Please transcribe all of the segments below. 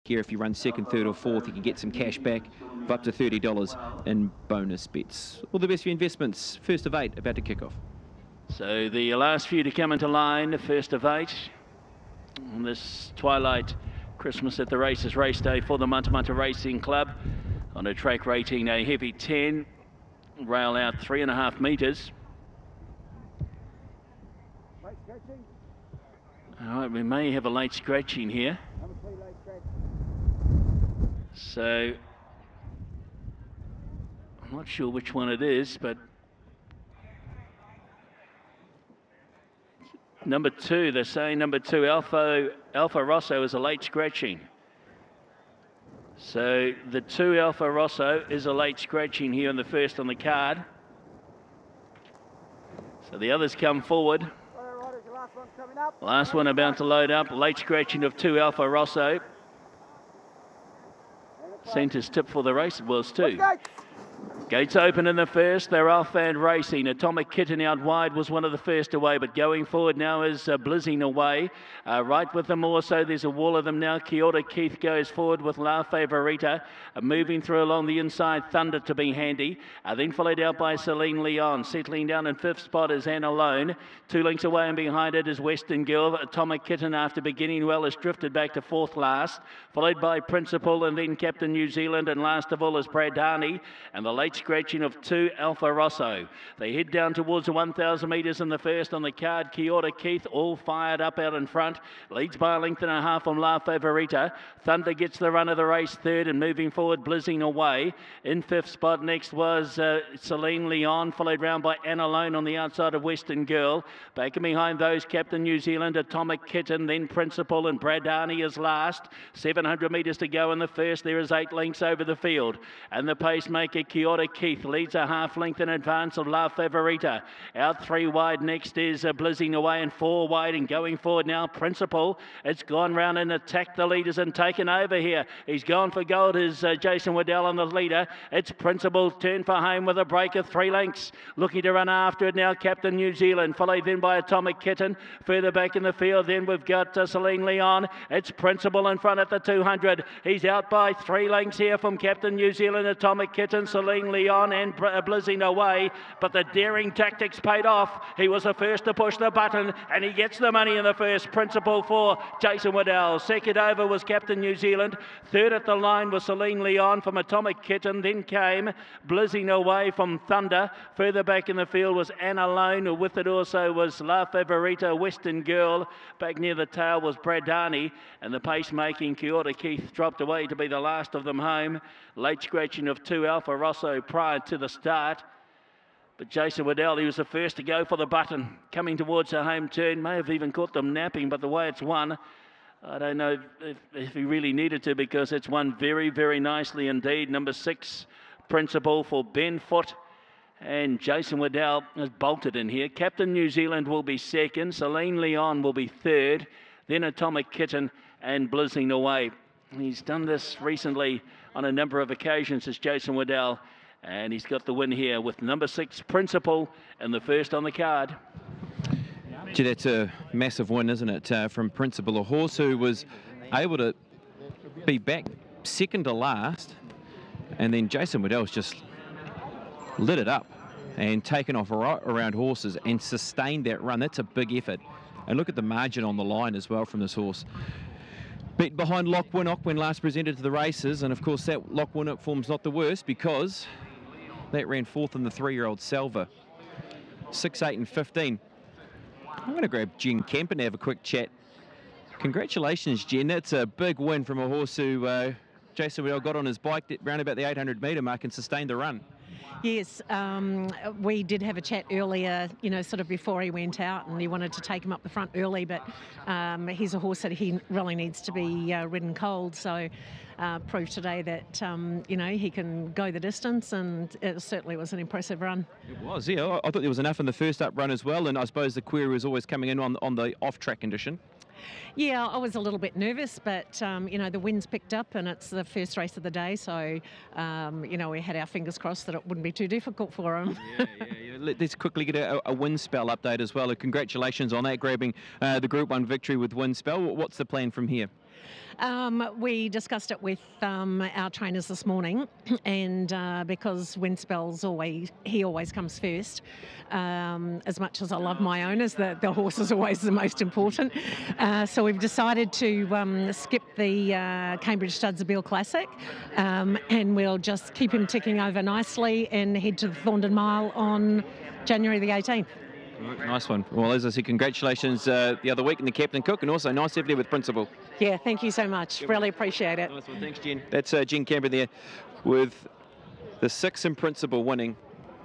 Here, if you run second, third or fourth, you can get some cash back of up to $30 in bonus bets. All the best for your investments. First of 8 about to kick off. So the last few to come into line, the first of 8 on this twilight Christmas at the Races race day for the Manta Racing Club. On a track rating, a heavy 10, rail out 3.5 metres. All right, we may have a late scratching here. So I'm not sure which one it is, but number 2, they're saying number 2, Alpha Rosso is a late scratching. So the 2 Alpha Rosso is a late scratching here in the first on the card. So the others come forward. Last one about to load up, late scratching of 2 Alpha Rosso. Centre's tip for the race, it was too. Gates open in the first, they're off and racing. Atomic Kitten out wide was one of the first away, but going forward now is Blizzing away. Right with them also, there's a wall of them now. Kyoto Keith goes forward with La Favorita. Moving through along the inside, Thunder to be handy. Then followed out by Celine Leon. Settling down in 5th spot is Anne Alone. 2 lengths away and behind it is Western Girl. Atomic Kitten, after beginning well, has drifted back to 4th last. Followed by Principal and then Captain New Zealand. And last of all is Pradani. And the late scratching of 2 Alpha Rosso. They head down towards the 1,000 metres in the first on the card. Kyoto Keith all fired up out in front. Leads by a length and a half from La Favorita. Thunder gets the run of the race third and moving forward, Blizzing away. In 5th spot next was Celine Leon, followed round by Anne Alone on the outside of Western Girl. Back and behind those, Captain New Zealand, Atomic Kitten, then Principal, and Bradani is last. 700 metres to go in the first. There is 8 lengths over the field. And the pacemaker, Kyoto Keith, leads a half length in advance of La Favorita. Out 3 wide next is Blizzing away, and 4 wide and going forward now Principal. It's gone round and attacked the leaders and taken over here. He's gone for gold is Jason Waddell on the leader. It's Principal turn for home with a break of 3 lengths. Looking to run after it now, Captain New Zealand, followed then by Atomic Kitten. Further back in the field then we've got Celine Leon. It's Principal in front at the 200. He's out by 3 lengths here from Captain New Zealand, Atomic Kitten, Celine Leon and Blizzing away, but the daring tactics paid off. He was the first to push the button and he gets the money in the first. Principal for Jason Waddell. Second over was Captain New Zealand. Third at the line was Celine Leon from Atomic Kitten. Then came Blizzing away from Thunder. Further back in the field was Anne Alone. With it also was La Favorita, Western Girl. Back near the tail was Bradani, and the pace-making Kyoto Keith dropped away to be the last of them home. Late scratching of 2 Alpha Rosso prior to the start. But Jason Waddell, he was the first to go for the button. Coming towards the home turn, may have even caught them napping, but the way it's won, I don't know if he really needed to, because it's won very, very nicely indeed. Number 6, Principal for Ben Foot. And Jason Waddell has bolted in here. Captain New Zealand will be second. Celine Leon will be third. Then Atomic Kitten and Blizzing away. He's done this recently on a number of occasions as Jason Waddell. And he's got the win here with number 6, Principal, and the first on the card. Gee, that's a massive win, isn't it, from Principal, a horse who was able to be back second to last. And then Jason Waddell's just lit it up and taken off right around horses and sustained that run. That's a big effort. And look at the margin on the line as well from this horse. Beat behind Lock Winnock when last presented to the races, and of course that Lock Winnock form's not the worst, because that ran 4th in the 3-year-old Salva. 6, 8 and 15. I'm going to grab Jen Kemp and have a quick chat. Congratulations, Jen. That's a big win from a horse who Jason Waddell got on his bike round about the 800 metre mark and sustained the run. Yes, we did have a chat earlier, sort of before he went out, and he wanted to take him up the front early, but he's a horse that he really needs to be ridden cold, so proved today that, he can go the distance, and it certainly was an impressive run. It was, yeah. I thought there was enough in the first up run as well, and I suppose the query was always coming in on the off-track condition. Yeah, I was a little bit nervous, but, the wind's picked up and it's the first race of the day, so, we had our fingers crossed that it wouldn't be too difficult for him. Yeah. Let's quickly get a wind spell update as well. Congratulations on that, grabbing the Group 1 victory with wind spell. What's the plan from here? We discussed it with our trainers this morning, and because wind spells he always comes first. As much as I love my owners, the horse is always the most important. So we've decided to skip the Cambridge Studs Abel Classic, and we'll just keep him ticking over nicely and head to the Thorndon Mile on January the 18th. Nice one. Well, as I said, congratulations the other week in the Captain Cook, and also nice evening with Principal. Yeah, thank you so much. Really appreciate it. Nice one. Thanks, Jen. That's Jen Canberra there with the 6 in Principal winning.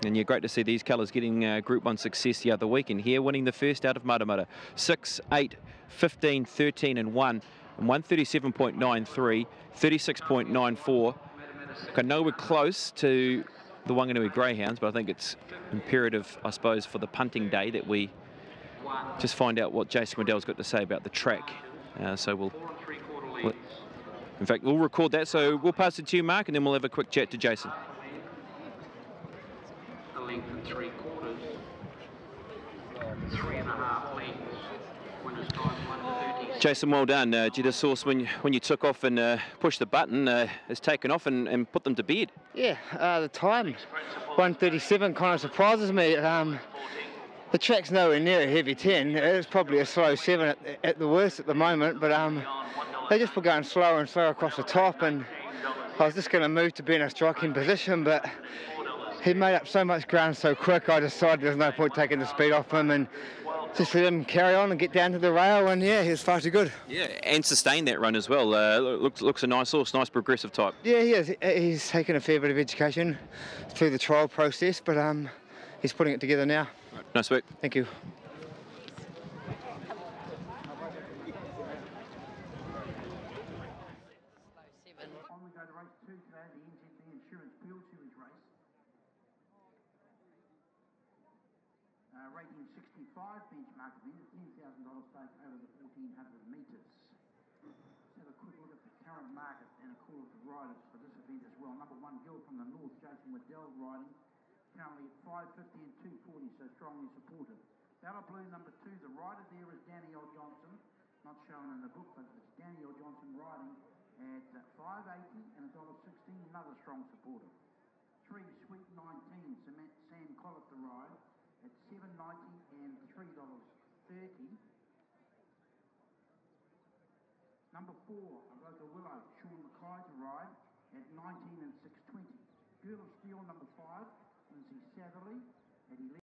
And yeah, great to see these colours getting Group 1 success the other week, and here winning the first out of Matamata. 6, 8, 15, 13 and 1, and 137.93, 36.94. I know we're close to the Wanganui Greyhounds, but I think it's imperative, I suppose, for the punting day that we just find out what Jason Waddell's got to say about the track. So we'll record that. So we'll pass it to you, Mark, and then we'll have a quick chat to Jason. A length and 3/4, 3.5 lengths. Winner's time 1:30. Jason, well done. Gee, this horse, when you took off and pushed the button, has taken off and put them to bed. Yeah, the time, 1:37, kind of surprises me. The track's nowhere near a heavy 10. It's probably a slow 7 at the worst at the moment, but they just were going slower and slower across the top, and I was just going to move to be in a striking position, but he made up so much ground so quick, I decided there's no point taking the speed off him and just let him carry on and get down to the rail, and yeah, he was far too good. Yeah, and sustain that run as well. Looks a nice horse, nice progressive type. Yeah, he is. He's taken a fair bit of education through the trial process, but he's putting it together now. Right, nice work. Thank you. On we go to race 2 today, the NZB Insurance Field Series race. Rating 65, benchmark event, $10,000 stake over the 1,400 metres. Let's have a quick look at the current market and a call of the riders for this event as well. Number 1, Hill from the north, Jason Waddell riding, currently at 550 and 240, so strongly supported. Battle Blue, number 2, the rider there is Daniel Johnson, not shown in the book, but it's Daniel Johnson riding at 580 and $1.16, another strong supporter. 3, Sweet 19, Sam Collett the ride at $7.90 and $3.30. Number 4, Avoca Willow, Sean Mackay to ride at 19 and $6.20. Girl of Steel, number 5, Lindsay Satherley at 11.